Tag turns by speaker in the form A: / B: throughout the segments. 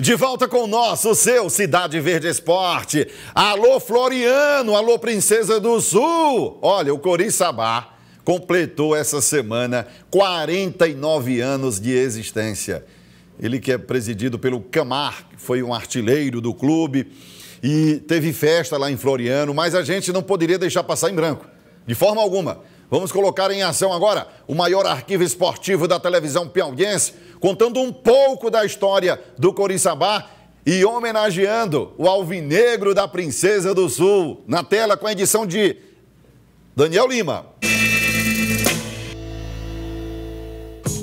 A: De volta com o nosso, seu Cidade Verde Esporte. Alô, Floriano, alô, Princesa do Sul. Olha, o Coriçaba completou essa semana 49 anos de existência. Ele que é presidido pelo Camar, que foi um artilheiro do clube e teve festa lá em Floriano, mas a gente não poderia deixar passar em branco, de forma alguma. Vamos colocar em ação agora o maior arquivo esportivo da televisão piauiense, contando um pouco da história do Coriçaba e homenageando o alvinegro da Princesa do Sul. Na tela com a edição de Daniel Lima.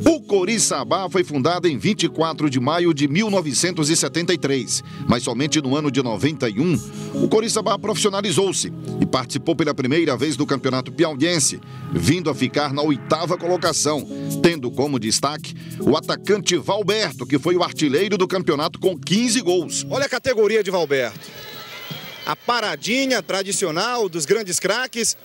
A: O Coriçaba foi fundado em 24 de maio de 1973, mas somente no ano de 91, o Coriçaba profissionalizou-se e participou pela primeira vez do Campeonato Piauiense, vindo a ficar na 8ª colocação, tendo como destaque o atacante Valberto, que foi o artilheiro do campeonato com 15 gols.
B: Olha a categoria de Valberto. A paradinha tradicional dos grandes craques.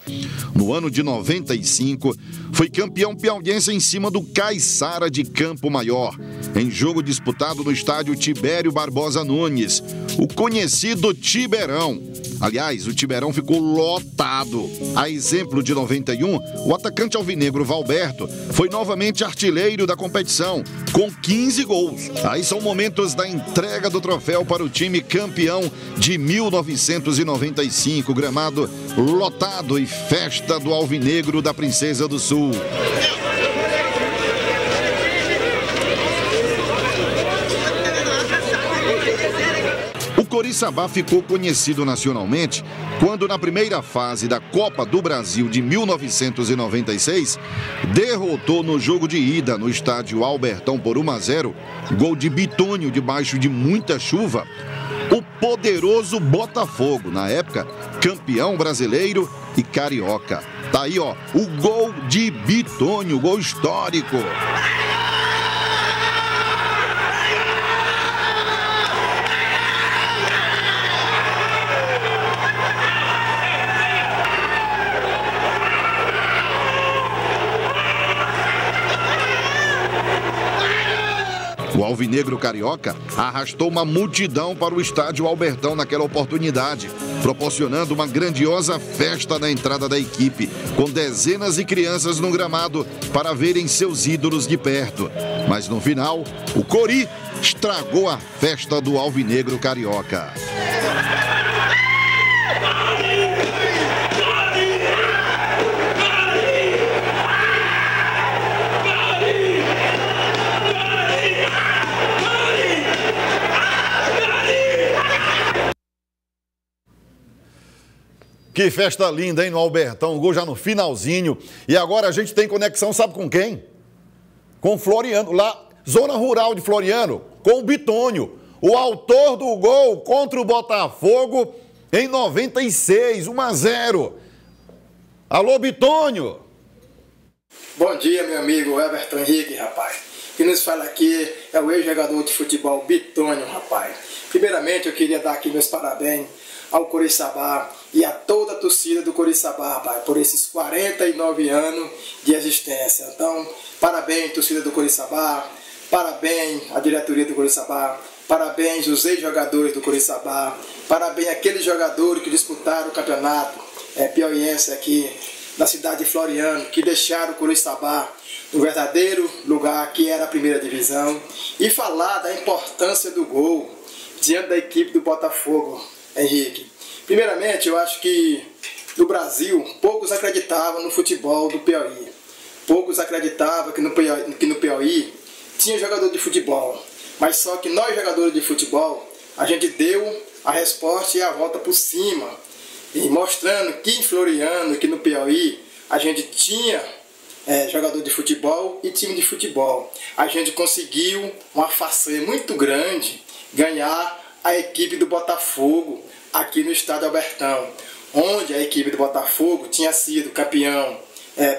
A: No ano de 95, foi campeão piauiense em cima do Caiçara de Campo Maior, em jogo disputado no estádio Tibério Barbosa Nunes, o conhecido Tiberão. Aliás, o Tiberão ficou lotado. A exemplo de 91, o atacante alvinegro Valberto foi novamente artilheiro da competição, com 15 gols. Aí são momentos da entrega do troféu para o time campeão de 1995, gramado lotado e festa do alvinegro da Princesa do Sul. O Coriçaba ficou conhecido nacionalmente quando, na primeira fase da Copa do Brasil de 1996, derrotou no jogo de ida no estádio Albertão por 1-0, gol de Bitônio debaixo de muita chuva, o poderoso Botafogo, na época campeão brasileiro e carioca. Tá aí, ó, o gol de Bitônio, gol histórico. O alvinegro carioca arrastou uma multidão para o estádio Albertão naquela oportunidade, proporcionando uma grandiosa festa na entrada da equipe, com dezenas de crianças no gramado para verem seus ídolos de perto. Mas no final, o Cori estragou a festa do alvinegro carioca. Que festa linda, hein, no Albertão, o gol já no finalzinho. E agora a gente tem conexão, sabe com quem? Com Floriano, lá, zona rural de Floriano, com o Bitônio, o autor do gol contra o Botafogo em 96, 1-0. Alô, Bitônio!
C: Bom dia, meu amigo Everton Henrique, rapaz. Quem nos fala aqui é o ex-jogador de futebol Bitônio, rapaz. Primeiramente, eu queria dar aqui meus parabéns ao Coriçaba e a toda a torcida do Coriçaba, rapaz, por esses 49 anos de existência. Então, parabéns, torcida do Coriçaba, parabéns à diretoria do Coriçaba, parabéns aos ex-jogadores do Coriçaba, parabéns àqueles jogadores que disputaram o campeonato piauiense aqui na cidade de Floriano, que deixaram o Coriçaba no verdadeiro lugar que era a primeira divisão, e falar da importância do gol diante da equipe do Botafogo, Henrique. Primeiramente, eu acho que no Brasil, poucos acreditavam no futebol do Piauí. Poucos acreditavam que no Piauí tinha jogador de futebol. Mas só que nós, jogadores de futebol, a gente deu a resposta e a volta por cima. E mostrando que em Floriano, que no Piauí, a gente tinha jogador de futebol e time de futebol. A gente conseguiu uma façanha muito grande, ganhar a equipe do Botafogo aqui no estádio Albertão, onde a equipe do Botafogo tinha sido campeão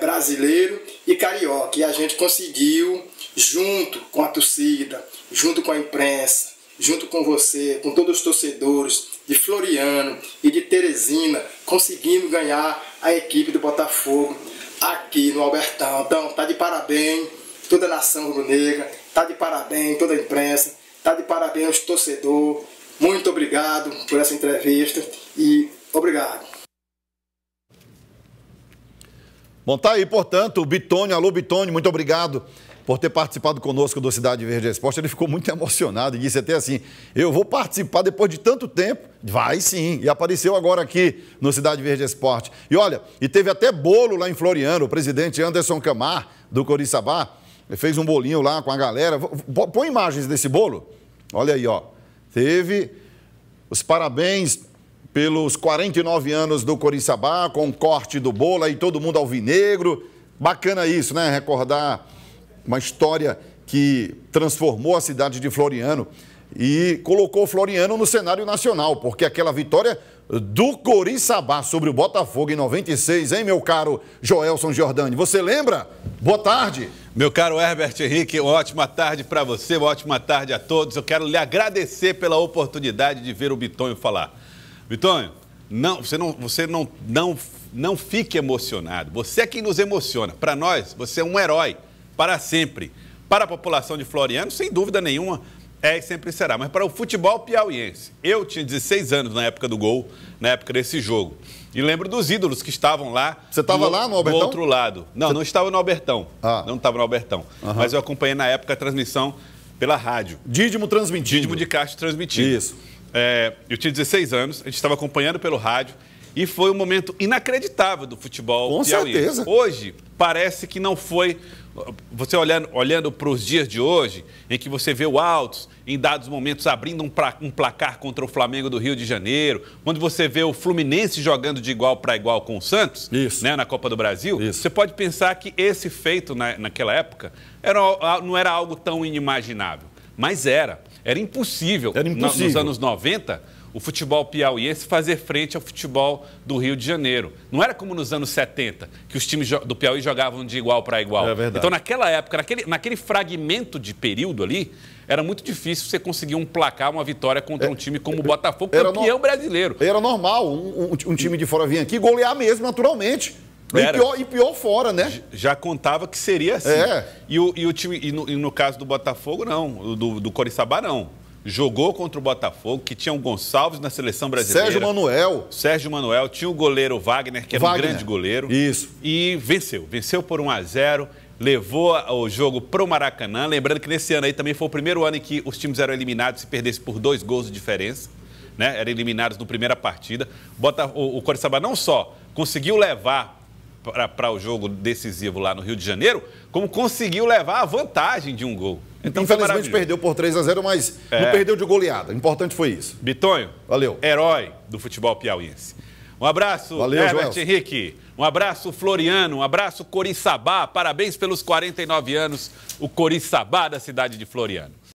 C: brasileiro e carioca. E a gente conseguiu, junto com a torcida, junto com a imprensa, junto com você, com todos os torcedores de Floriano e de Teresina, conseguimos ganhar a equipe do Botafogo aqui no Albertão. Então, tá de parabéns toda a nação rubro-negra, tá de parabéns toda a imprensa, Tá de parabéns, torcedor. Muito obrigado por essa entrevista e obrigado.
A: Bom, tá aí, portanto, o Bitônio, alô Bitônio, muito obrigado por ter participado conosco do Cidade Verde Esporte. Ele ficou muito emocionado e disse até assim, eu vou participar depois de tanto tempo. Vai sim, e apareceu agora aqui no Cidade Verde Esporte. E olha, e teve até bolo lá em Floriano, o presidente Anderson Camar, do Coriçaba, fez um bolinho lá com a galera. Põe imagens desse bolo. Olha aí, ó. Teve os parabéns pelos 49 anos do Coriçaba, com o corte do bolo, aí todo mundo alvinegro. Bacana isso, né? Recordar uma história que transformou a cidade de Floriano e colocou Floriano no cenário nacional, porque aquela vitória do Coriçaba sobre o Botafogo em 96, hein, meu caro Joelson Giordani? Você lembra? Boa tarde.
D: Meu caro Herbert Henrique, uma ótima tarde para você, uma ótima tarde a todos. Eu quero lhe agradecer pela oportunidade de ver o Bitônio falar. Bitônio, você não fique emocionado. Você é quem nos emociona. Para nós, você é um herói para sempre. Para a população de Floriano, sem dúvida nenhuma, é e sempre será. Mas para o futebol piauiense, eu tinha 16 anos na época do gol, na época desse jogo. E lembro dos ídolos que estavam lá.
A: Você estava lá no Albertão?
D: Do outro lado. Não, não estava no Albertão. Não estava no Albertão. Mas eu acompanhei na época a transmissão pela rádio.
A: Dídimo transmitindo.
D: Dídimo de Castro transmitindo.
A: Isso.
D: Eu tinha 16 anos, a gente estava acompanhando pelo rádio e foi um momento inacreditável do futebol piauiense. Com certeza. Hoje, parece que não foi... Você olhando para os dias de hoje, em que você vê o Altos, em dados momentos, abrindo um placar contra o Flamengo do Rio de Janeiro, onde você vê o Fluminense jogando de igual para igual com o Santos, né, na Copa do Brasil, você pode pensar que esse feito naquela época não era algo tão inimaginável, mas era impossível. Nos anos 90, o futebol piauiense fazer frente ao futebol do Rio de Janeiro. Não era como nos anos 70, que os times do Piauí jogavam de igual para igual.
A: É verdade.
D: Então, naquela época, naquele fragmento de período ali, era muito difícil você conseguir um placar, uma vitória contra um time como o Botafogo, campeão brasileiro.
A: Era normal um time de fora vir aqui golear mesmo, naturalmente. E pior fora, né?
D: Já contava que seria assim. E no caso do Botafogo, não. Do Coriçaba, não. Jogou contra o Botafogo, que tinha o Gonçalves na seleção brasileira. Sérgio Manuel. Tinha o goleiro Wagner, que era um grande goleiro.
A: Isso.
D: E venceu. Venceu por 1-0. Levou o jogo para o Maracanã. Lembrando que nesse ano aí também foi o primeiro ano em que os times eram eliminados se perdesse por 2 gols de diferença. Né? Eram eliminados na primeira partida. O Coriçaba não só conseguiu levar para o jogo decisivo lá no Rio de Janeiro, como conseguiu levar a vantagem de um gol.
A: Então, infelizmente perdeu por 3-0, mas não perdeu de goleada. O importante foi isso.
D: Bitônio,
A: valeu.
D: Herói do futebol piauiense. Um abraço, Herbert Henrique. Um abraço, Floriano. Um abraço, Coriçaba. Parabéns pelos 49 anos, o Coriçaba da cidade de Floriano.